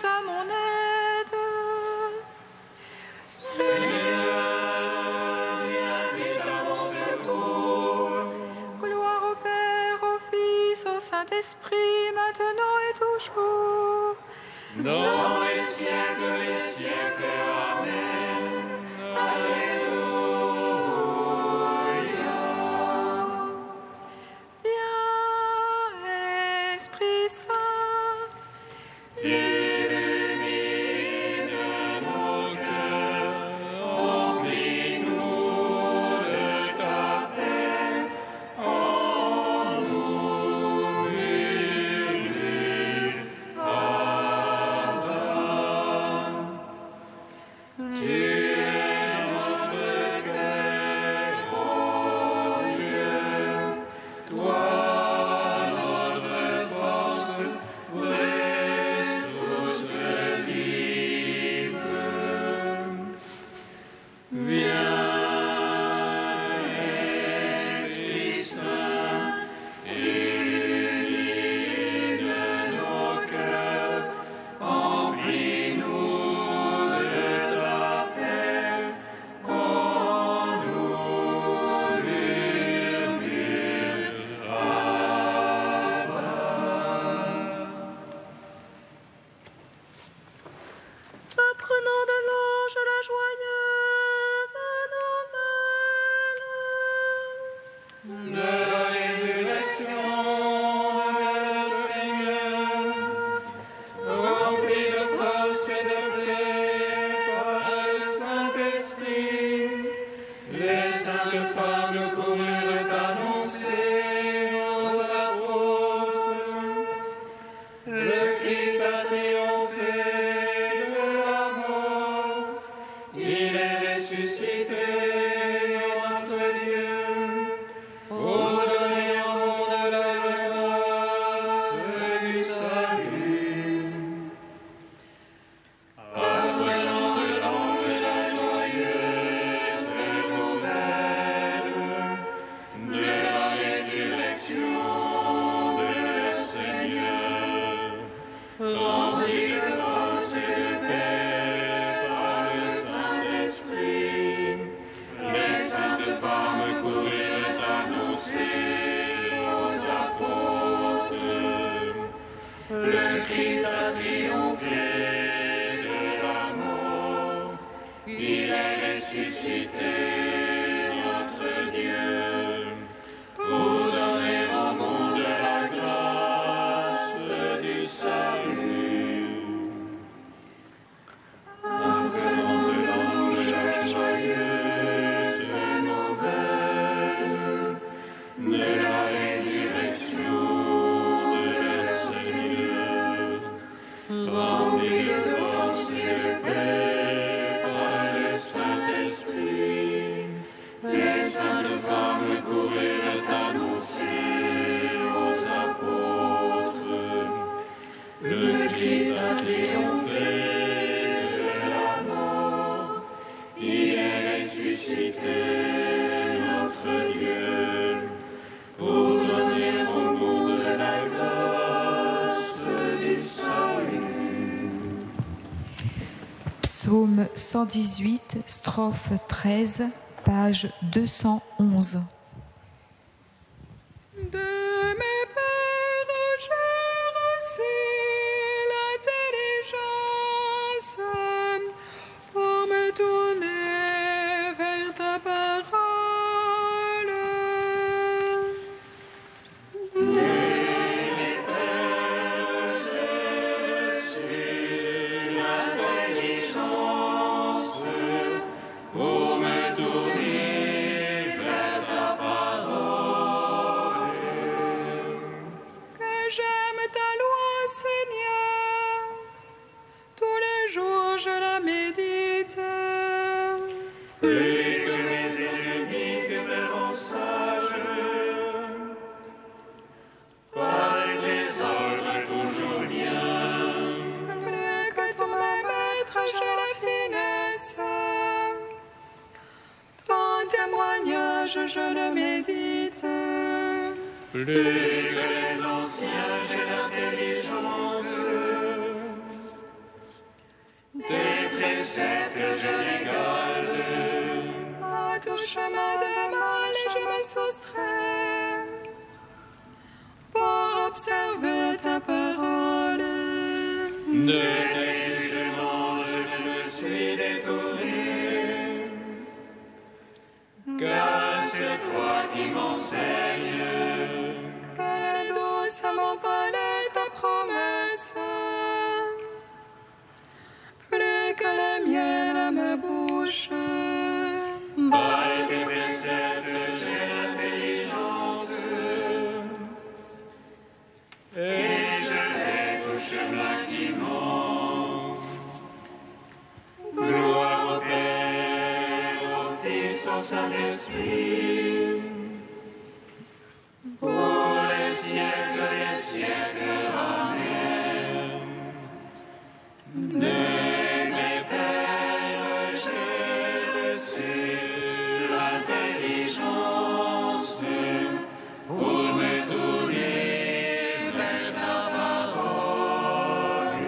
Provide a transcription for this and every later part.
à mon aide. Seigneur, viens vite à mon secours. Gloire au Père, au Fils, au Saint-Esprit, maintenant et toujours. Dans les siècles des siècles. Amen. Alléluia. Viens, Esprit Saint, illumine nos cœurs, remplis-nous de ta paix, en nous murmure, Abba. Tu es notre Père, ô Dieu, toi notre force, ressource vive. Viens, Esprit Saint, illumine nos cœurs, remplis-nous de ta paix, en nous murmure, Abba. Apprenons de l'ange la joyeuse nouvelle de la résurrection de notre Seigneur, rempli de force et de paix par le Saint-Esprit. Les saintes femmes coururent annoncer aux apôtres: le Christ a triomphé de la mort, il est ressuscité, notre Dieu. Ordonnez au monde la grâce du salut. Apprenons de l'ange la joyeuse nouvelle de la résurrection de leur Seigneur, rempli de force et de paix par le Saint-Esprit. Les saintes femmes coururent annoncer aux apôtres: le Christ a triomphé de la mort, il est ressuscité, notre Dieu, pour donner au monde la grâce du salut. Apprenons de l'ange la joyeuse nouvelle de la résurrection de leur Seigneur, rempli de force et de paix par le Saint-Esprit. Les saintes femmes coururent annoncer aux apôtres: le Christ a triomphé de la mort, il est ressuscité, notre Dieu, pour donner au monde la grâce du salut. Psaume 118, strophe 13, page 211. De mes pères, j'ai reçu l'intelligence pour me tourner vers ta parole. De mes pères, j'ai reçu l'intelligence pour me tourner vers ta parole. Que j'aime ta loi, Seigneur, tous les jours je la médite. Plus que mes ennemis te verront sage, par tes ordres toujours bien. Plus que tous mes maîtres, j'ai la finesse. Ton témoignage, je le médite. Plus que les anciens, j'ai l'intelligence. Tes préceptes, je les garde. À tout chemin de mal, je me soustrais pour observer ta parole. De tes jugements, je ne me suis détourné, car c'est toi qui m'enseignes. Quelle est douce à mon palais ta promesse, plus que le miel à ma bouche. Par tes préceptes, j'ai l'intelligence, et je hais tout chemin qui ment. Gloire au Père, au Fils, au Saint-Esprit, pour les siècles des siècles. Amen. De mes pères, j'ai reçu l'intelligence pour me tourner vers ta parole.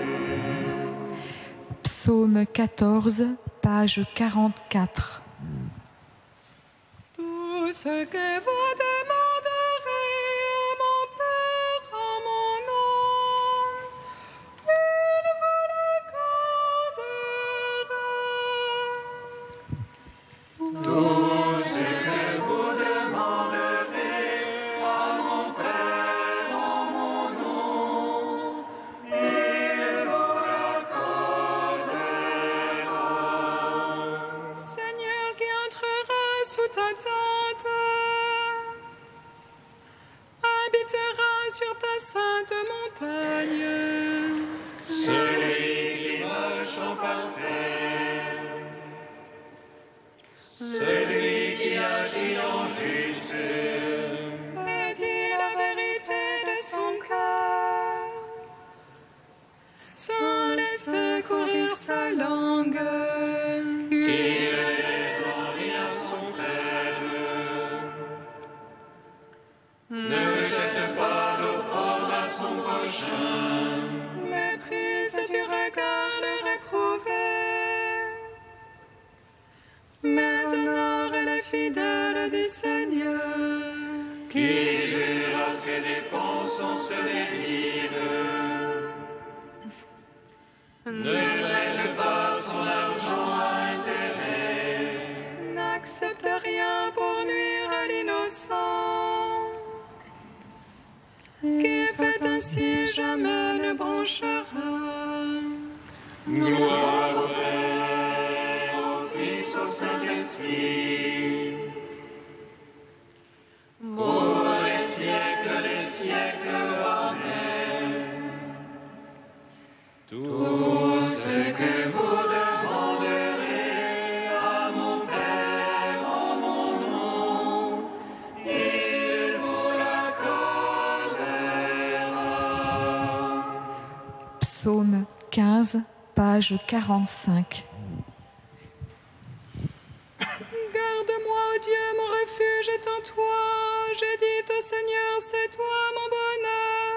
Psaume 14, page 44. Tout ce que vous demanderez à mon Père en mon nom, il vous l'accordera. Tout ce que vous demanderez à mon Père en mon nom, il vous l'accordera. Seigneur, qui entrera sous ta tente, habitera sur ta sainte montagne. Celui qui marche en parfait, celui qui agit en juste, Et dit la vérité de son cœur, sans laisser courir sa langue. il ne laisse en rien son frère. Ne jette pas d'opprobre à son prochain. Méprise du regard le réprouvé, mais honore les fidèles du Seigneur. Qui jure à ses dépenses sans se dédire. Ne prête pas son argent à intérêt. N'accepte rien pour nuire à l'innocent. Qui fait ainsi jamais ne bronchera. Gloire au Père, au Fils, au Saint-Esprit, pour les siècles des siècles. Amen. Tout ce que vous demanderez à mon Père en mon nom, il vous l'accordera. Psaume 15, page 45. Garde-moi, ô Dieu, mon refuge est en toi. J'ai dit au Seigneur, c'est toi mon bonheur.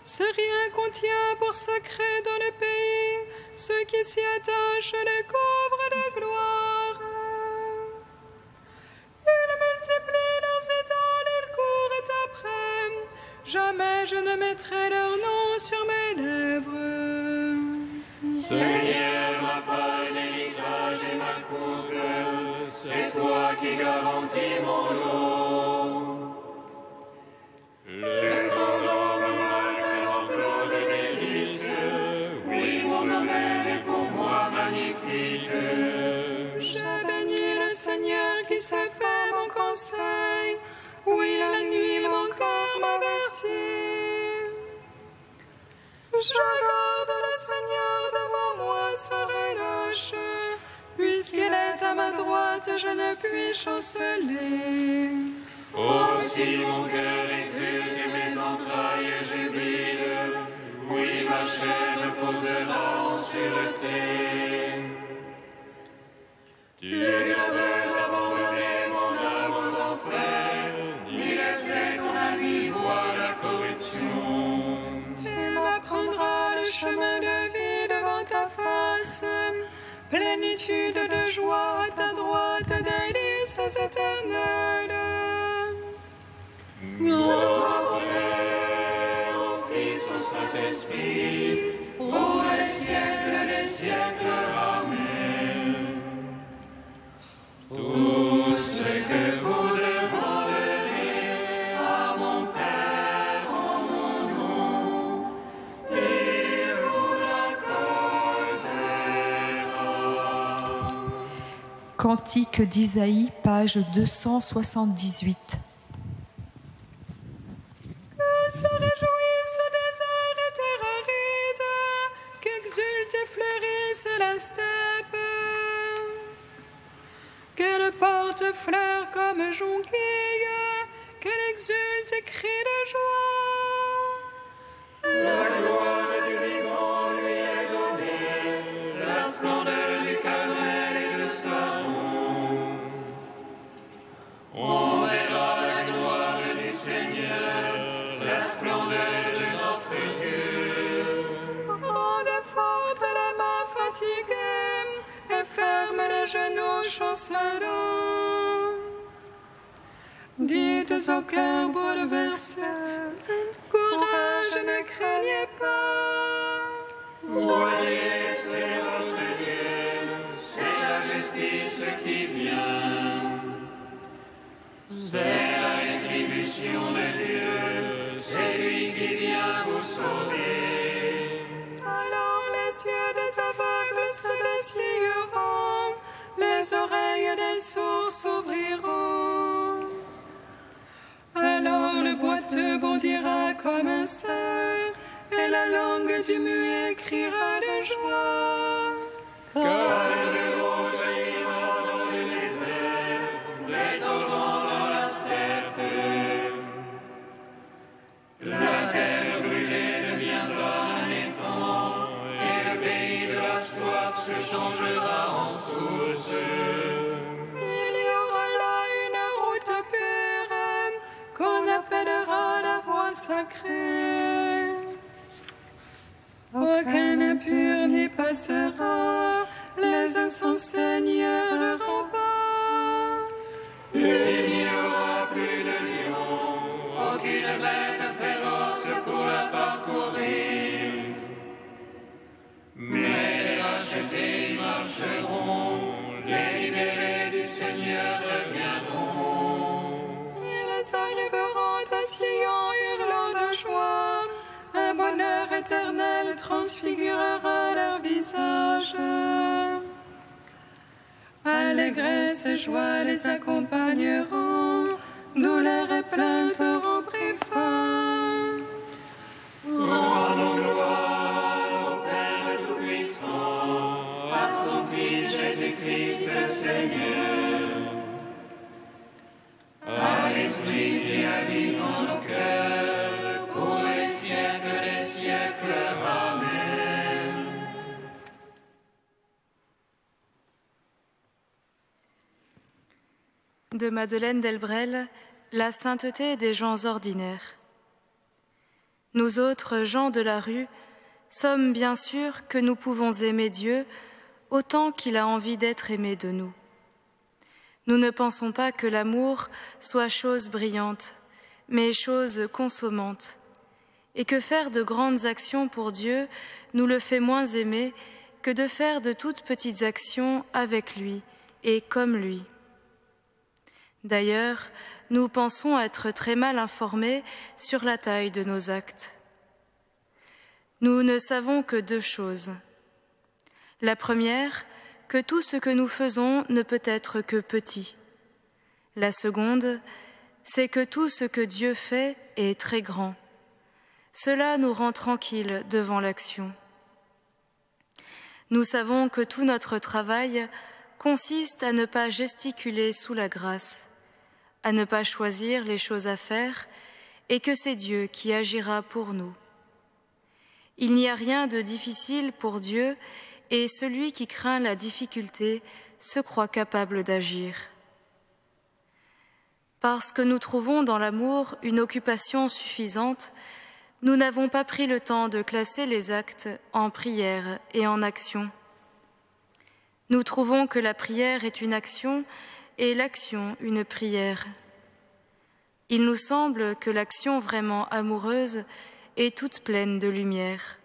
C'est rien qu'on tient pour sacré dans le pays. Ceux qui s'y attachent les couvrent de gloire. Ils multiplient leurs idoles, ils courent après. Jamais je ne mettrai leur nom sur mes lèvres. Seigneur, ma part d'héritage et ma coupe, c'est toi qui garantis mon lot. Le cordon me marque l'enclos de délices, oui, mon domaine est pour moi magnifique. Je bénis le Seigneur qui sait faire mon conseil. Oui, la nuit, mon cœur m'avertit. Je garde le Seigneur devant moi sans relâche. Puisqu'il est à ma droite, je ne puis chanceler. Aussi mon cœur exulte et mes entrailles jubilent. Oui, ma chair reposera en sûreté. Tu n'avais abandonné mon âme aux enfers, ni laissé ton ami voir la corruption. Tu m'apprendras le chemin de vie devant ta face. plénitude de joie à ta droite, délices éternelles. Gloire au Père, au Fils, au Saint-Esprit, ô les siècles des siècles. Amen. Tout ce que vous demanderez à mon Père en mon nom, il vous l'accordera. Cantique d'Isaïe, page 278. Se réjouissent des airs et terres arides, qu'exulte et fleurisse la steppe, qu'elle porte fleurs comme jonquille, qu'elle exulte et crie de joie. La gloire du vivant lui est donnée, la splendeur du Carmel et de Saron. On verra la gloire du Seigneur, la splendeur de notre Dieu. Rende forte la main fatiguée et ferme les genoux chancelants. Dites au cœur bouleversé, courage, ne craignez pas. Voyez, c'est votre Dieu, c'est la justice qui vient. C'est la rétribution de Dieu, c'est lui qui vient vous sauver. Alors les yeux des aveugles se dessilleront, les oreilles des sourds s'ouvriront. Alors le boiteux bondira comme un cerf, et la langue du muet criera de joie. Car de l'eau jaillira dans le désert, les torrents dans la steppe. La terre brûlée deviendra un étang, et le pays de la soif se changera en source. Il y aura là une route pure, qu'on appellera la voie sacrée. Aucun impur n'y passera, les insensés n'y erreront pas. Il n'y aura plus de lions, aucune bête féroce pour la parcourir. Mais les rachetés y marcheront, les libérés du Seigneur reviendront. Ils arriveront à Sion hurlant de joie, un bonheur éternel transfigurera leur visage. Allégresse et joie les accompagneront, douleur et plainte auront pris fin. Rendons gloire au Père Tout-Puissant, à son Fils Jésus-Christ le Seigneur, à l'Esprit qui habite en nos cœurs, pour les siècles des siècles. Amen. De Madeleine Delbrel, la sainteté des gens ordinaires. Nous autres gens de la rue sommes bien sûrs que nous pouvons aimer Dieu autant qu'il a envie d'être aimé de nous. Nous ne pensons pas que l'amour soit chose brillante, mais chose consommante, et que faire de grandes actions pour Dieu nous le fait moins aimer que de faire de toutes petites actions avec lui et comme lui. D'ailleurs, nous pensons être très mal informés sur la taille de nos actes. Nous ne savons que deux choses. La première, que tout ce que nous faisons ne peut être que petit. La seconde, c'est que tout ce que Dieu fait est très grand. Cela nous rend tranquilles devant l'action. Nous savons que tout notre travail consiste à ne pas gesticuler sous la grâce, à ne pas choisir les choses à faire, et que c'est Dieu qui agira pour nous. Il n'y a rien de difficile pour Dieu, et celui qui craint la difficulté se croit capable d'agir. Parce que nous trouvons dans l'amour une occupation suffisante, nous n'avons pas pris le temps de classer les actes en prière et en action. Nous trouvons que la prière est une action et l'action une prière. Il nous semble que l'action vraiment amoureuse est toute pleine de lumière.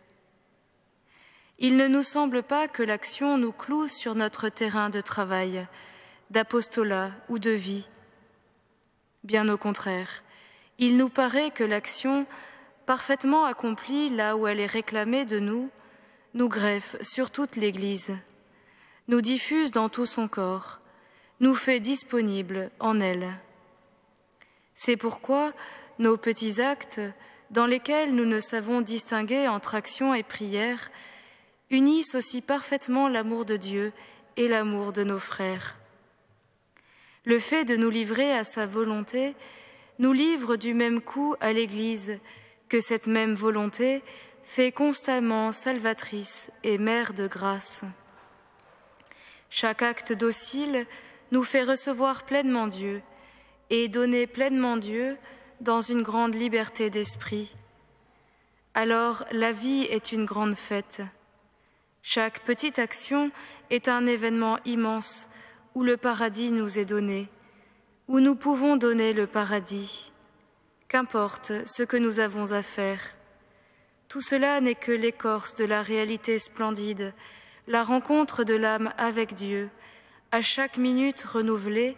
Il ne nous semble pas que l'action nous cloue sur notre terrain de travail, d'apostolat ou de vie. Bien au contraire, il nous paraît que l'action, parfaitement accomplie là où elle est réclamée de nous, nous greffe sur toute l'Église, nous diffuse dans tout son corps, nous fait disponibles en elle. C'est pourquoi nos petits actes, dans lesquels nous ne savons distinguer entre action et prière, unissent aussi parfaitement l'amour de Dieu et l'amour de nos frères. Le fait de nous livrer à sa volonté nous livre du même coup à l'Église que cette même volonté fait constamment salvatrice et mère de grâce. Chaque acte docile nous fait recevoir pleinement Dieu et donner pleinement Dieu dans une grande liberté d'esprit. Alors la vie est une grande fête. Chaque petite action est un événement immense où le paradis nous est donné, où nous pouvons donner le paradis. Qu'importe ce que nous avons à faire. Tout cela n'est que l'écorce de la réalité splendide, la rencontre de l'âme avec Dieu, à chaque minute renouvelée,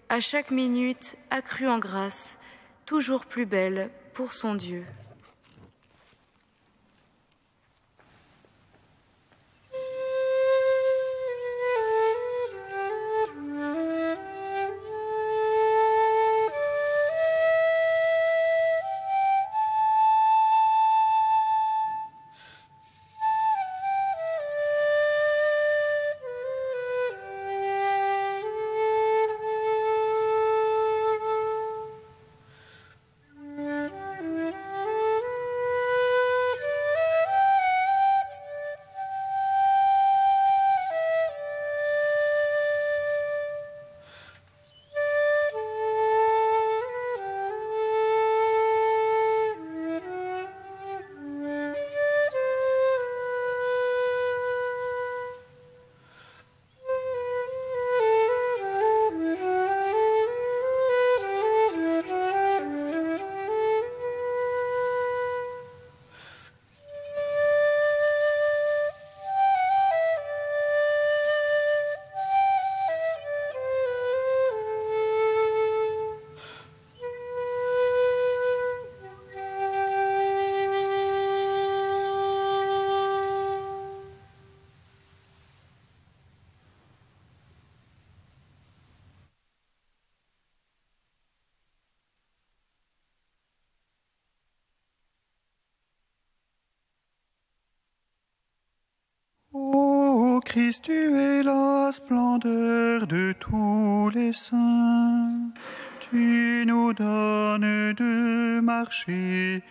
à chaque minute accrue en grâce, toujours plus belle pour son Dieu. Ô Christ, tu es la splendeur de tous les saints. Tu nous donnes de marcher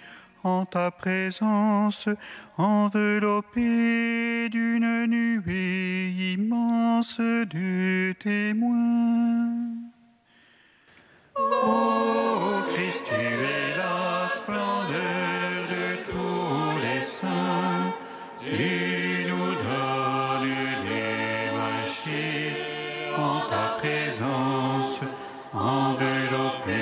en ta présence, enveloppés d'une nuée immense de témoins. Ô Christ, tu es la splendeur de tous les saints. Tu nous donnes de marcher en ta présence, enveloppés.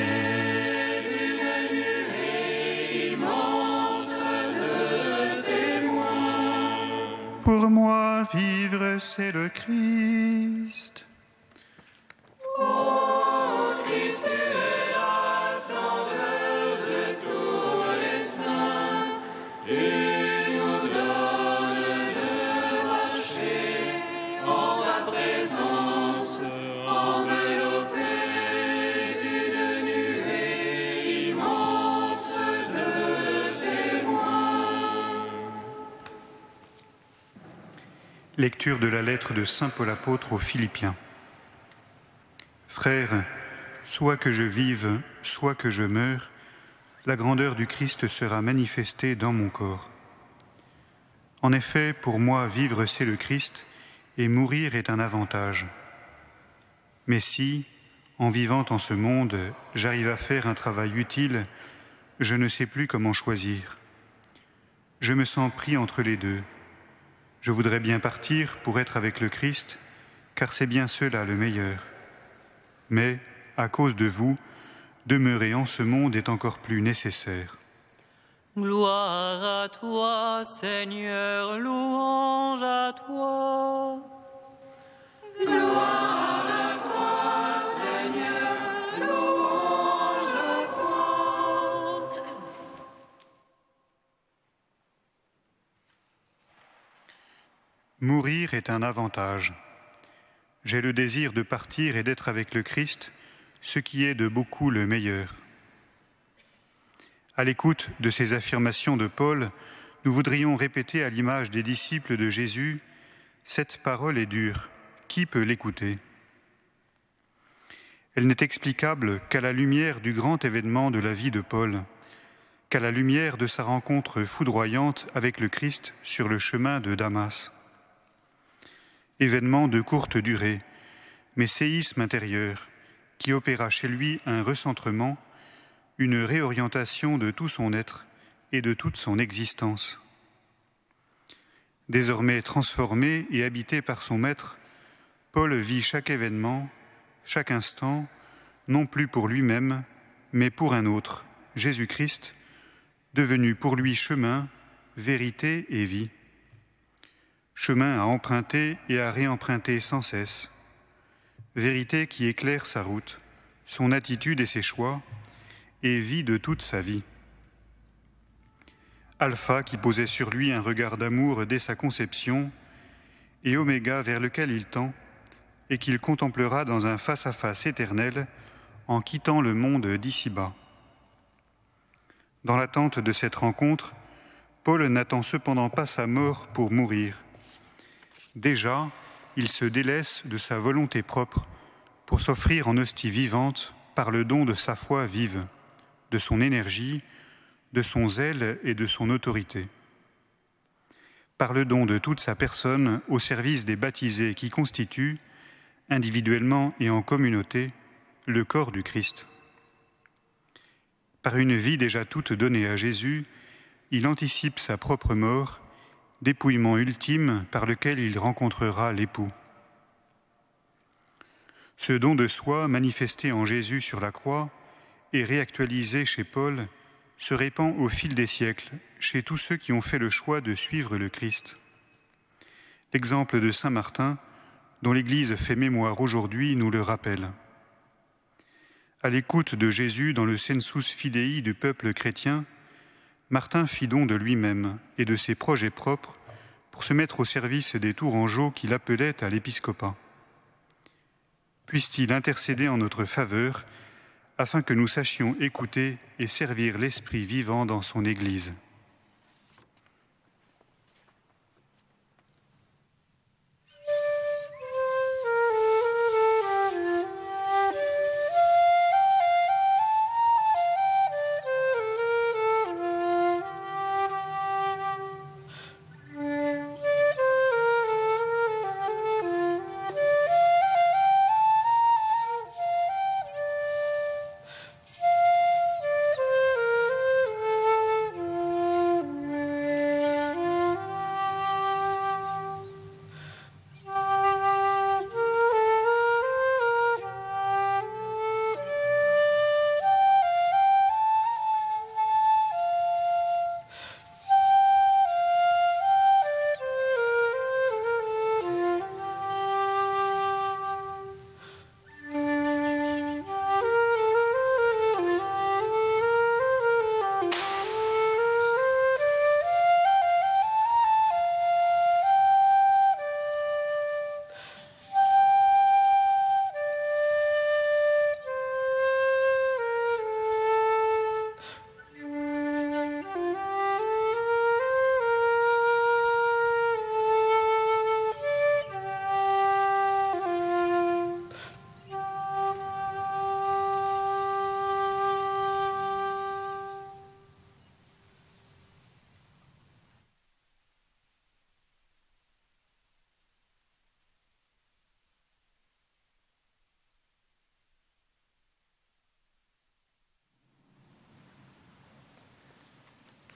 Pour moi, vivre, c'est le Christ. Ô Christ, tu es la splendeur de tous les saints. Tu nous donnes de marcher en ta présence, enveloppés d'une nuée immense de témoins. Lecture de la lettre de saint Paul apôtre aux Philippiens. Frères, soit que je vive, soit que je meure, la grandeur du Christ sera manifestée dans mon corps. En effet, pour moi, vivre, c'est le Christ, et mourir est un avantage. Mais si, en vivant en ce monde, j'arrive à faire un travail utile, je ne sais plus comment choisir. Je me sens pris entre les deux. Je voudrais bien partir pour être avec le Christ, car c'est bien cela le meilleur. Mais, à cause de vous, demeurer en ce monde est encore plus nécessaire. Gloire à toi, Seigneur, louange à toi. Gloire à toi, Seigneur, louange à toi. Mourir est un avantage. J'ai le désir de partir et d'être avec le Christ, ce qui est de beaucoup le meilleur. À l'écoute de ces affirmations de Paul, nous voudrions répéter à l'image des disciples de Jésus, « Cette parole est dure, qui peut l'écouter ?» Elle n'est explicable qu'à la lumière du grand événement de la vie de Paul, qu'à la lumière de sa rencontre foudroyante avec le Christ sur le chemin de Damas. Événement de courte durée, mais séisme intérieur, qui opéra chez lui un recentrement, une réorientation de tout son être et de toute son existence. Désormais transformé et habité par son Maître, Paul vit chaque événement, chaque instant, non plus pour lui-même, mais pour un autre, Jésus-Christ, devenu pour lui chemin, vérité et vie. Chemin à emprunter et à réemprunter sans cesse. Vérité qui éclaire sa route, son attitude et ses choix, et vie de toute sa vie. Alpha qui posait sur lui un regard d'amour dès sa conception, et Oméga vers lequel il tend, et qu'il contemplera dans un face-à-face éternel en quittant le monde d'ici-bas. Dans l'attente de cette rencontre, Paul n'attend cependant pas sa mort pour mourir. Déjà, il se délaisse de sa volonté propre pour s'offrir en hostie vivante par le don de sa foi vive, de son énergie, de son zèle et de son autorité. Par le don de toute sa personne au service des baptisés qui constituent, individuellement et en communauté, le corps du Christ. Par une vie déjà toute donnée à Jésus, il anticipe sa propre mort, dépouillement ultime par lequel il rencontrera l'époux. Ce don de soi manifesté en Jésus sur la croix et réactualisé chez Paul se répand au fil des siècles chez tous ceux qui ont fait le choix de suivre le Christ. L'exemple de Saint Martin, dont l'Église fait mémoire aujourd'hui, nous le rappelle. À l'écoute de Jésus dans le sensus fidei du peuple chrétien, Martin fit don de lui-même et de ses projets propres pour se mettre au service des Tourangeaux qu'il appelait à l'épiscopat. Puisse-t-il intercéder en notre faveur afin que nous sachions écouter et servir l'Esprit vivant dans son Église.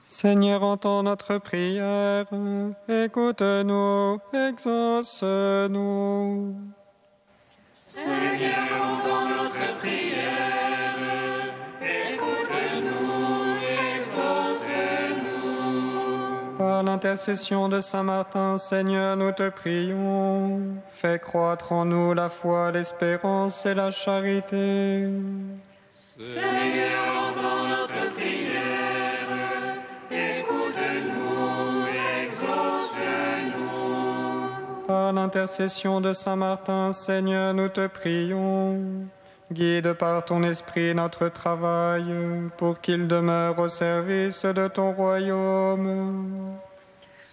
Seigneur, entends notre prière, écoute-nous, exauce-nous. Seigneur, entends notre prière. Écoute-nous, exauce-nous. Par l'intercession de Saint Martin, Seigneur, nous te prions. Fais croître en nous la foi, l'espérance et la charité. Seigneur, entends notre prière. Écoute-nous, exauce-nous. Par l'intercession de Saint Martin, Seigneur, nous te prions. Guide par ton esprit notre travail, pour qu'il demeure au service de ton royaume.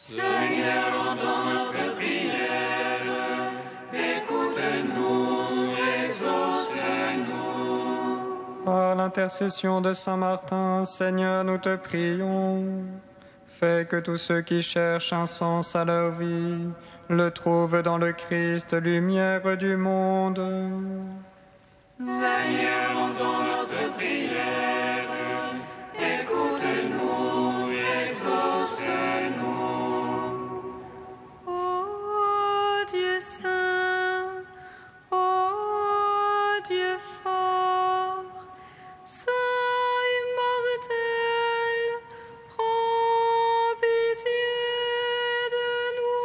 Seigneur, entends notre prière. Écoute-nous, exauce-nous. Par l'intercession de Saint Martin, Seigneur, nous te prions. Fais que tous ceux qui cherchent un sens à leur vie le trouvent dans le Christ, lumière du monde. Seigneur, entends notre prière. Écoute-nous, exauce-nous. Ô Dieu saint, ô Dieu fort, saint immortel, prends pitié de nous.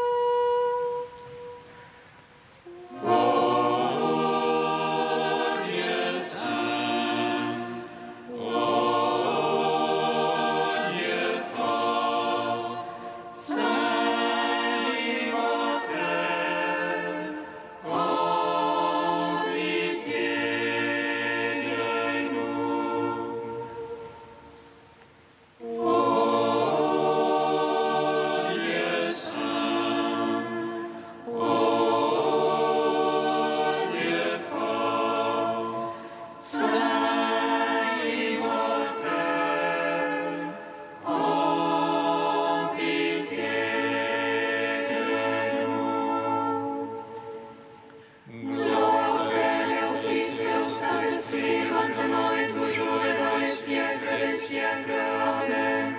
Maintenant et toujours et dans les siècles des siècles. Amen.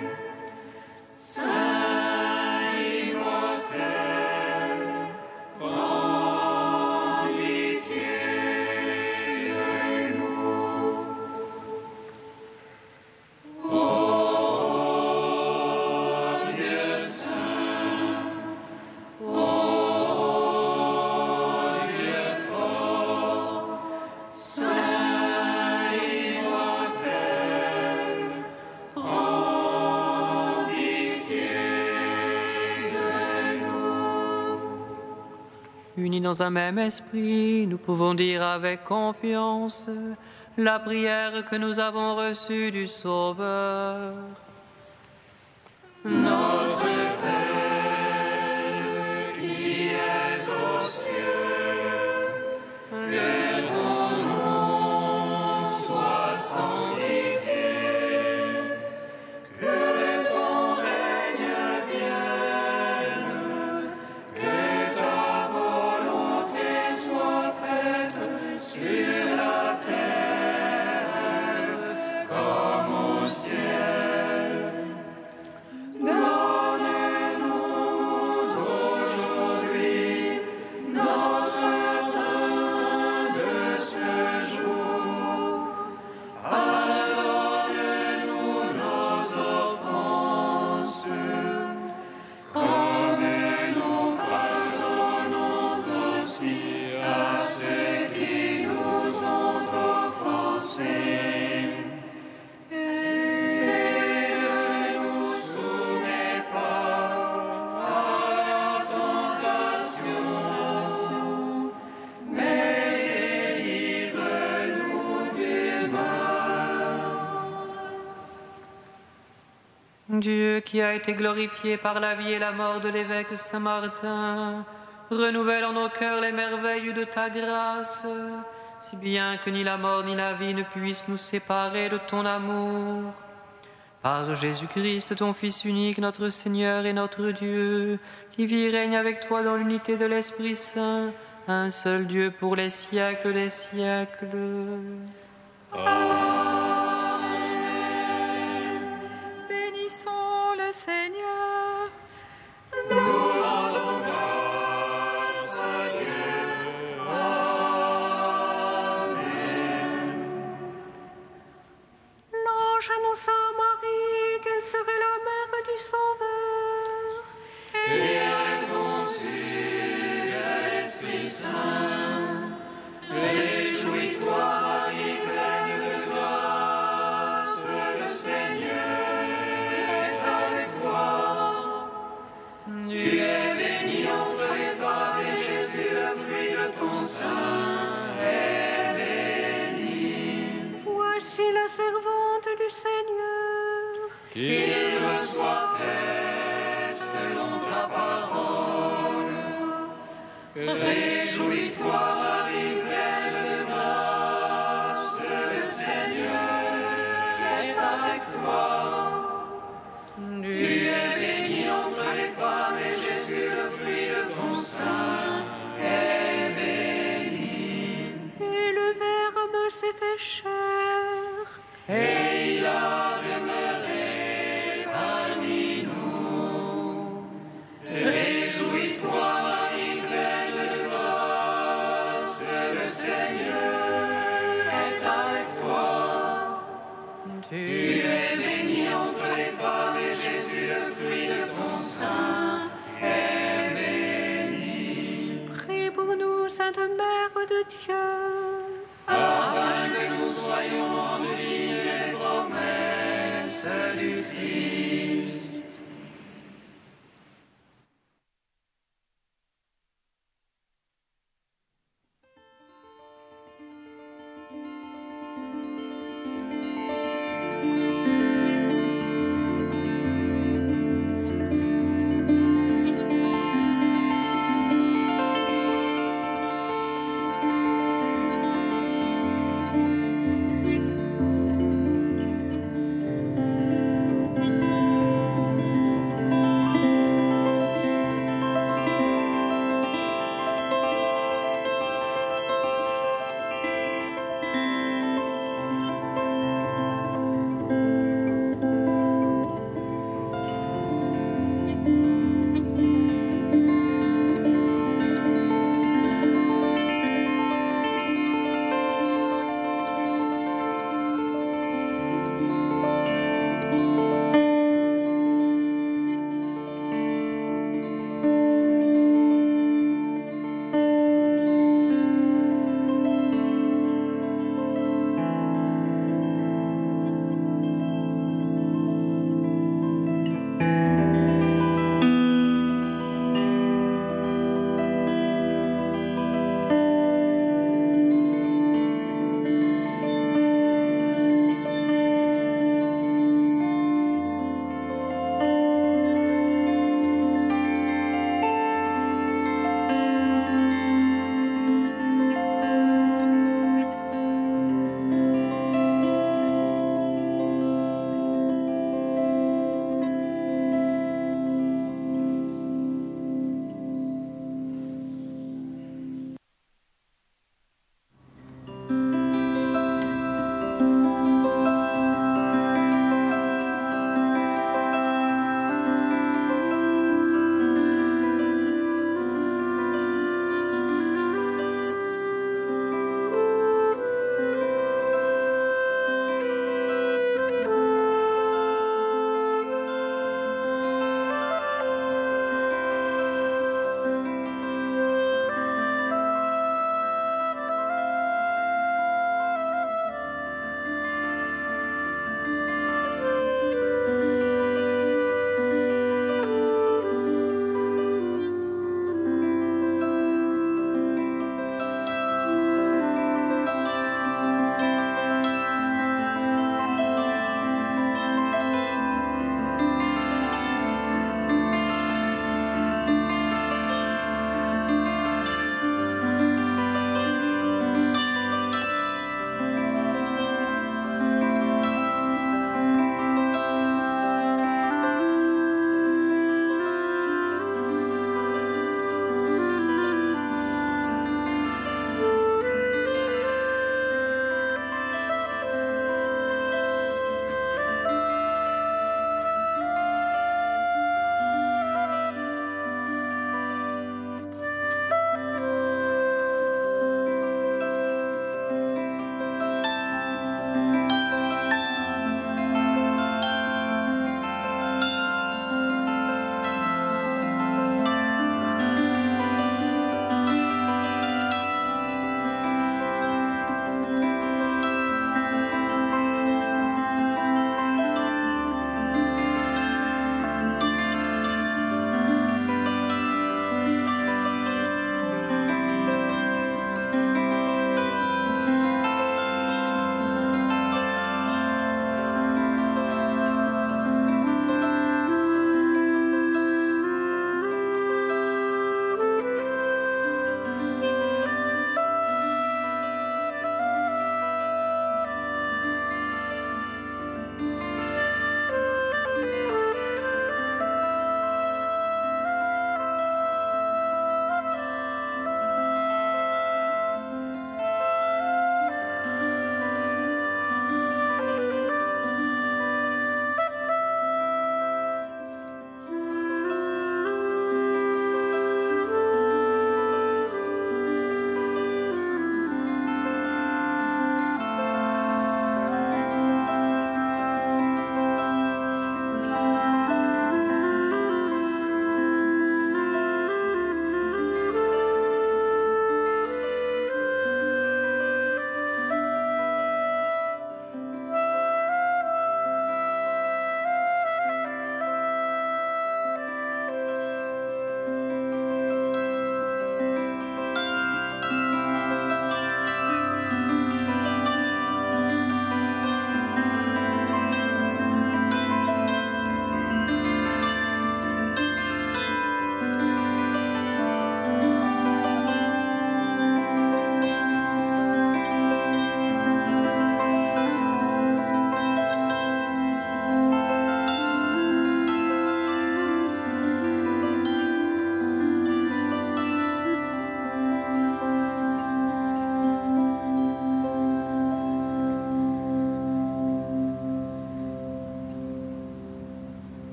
Saint immortel, prends pitié de nous. Ô Dieu saint, ô Dieu fort, saint Unis dans un même esprit, nous pouvons dire avec confiance la prière que nous avons reçue du Sauveur. Notre Père qui es aux cieux, que ton nom soit sanctifié, que ton règne vienne, que ta volonté soit faite sur la terre comme au ciel. Donne-nous aujourd'hui notre pain de ce jour. Pardonne-nous nos offenses, comme nous pardonnons aussi à ceux qui nous ont offensés. Dieu qui a été glorifié par la vie et la mort de l'évêque Saint-Martin, renouvelle en nos cœurs les merveilles de ta grâce, si bien que ni la mort ni la vie ne puissent nous séparer de ton amour. Par Jésus-Christ, ton Fils unique, notre Seigneur et notre Dieu, qui vit et règne avec toi dans l'unité de l'Esprit Saint, un seul Dieu pour les siècles des siècles. Bénissons le Seigneur. Nous rendons grâce à Dieu. Tu es bénie entre les femmes et Jésus, le fruit de ton sein, est béni. Voici la servante du Seigneur. Qu'il me soit fait selon ta parole. Réjouis-toi, Marie, pleine de grâce, le Seigneur est avec toi. Tu es bénie entre les femmes et Jésus, le fruit de ton sein, est béni. Et le Verbe s'est fait chair. Et il a demeuré parmi nous. Réjouis-toi, Marie, pleine de grâce, le Seigneur est avec toi. Tu es bénie entre les femmes et Jésus, le fruit de ton sein, est béni. Prie pour nous, Sainte Mère de Dieu. Afin que nous soyons rendus dignes des promesses du Christ.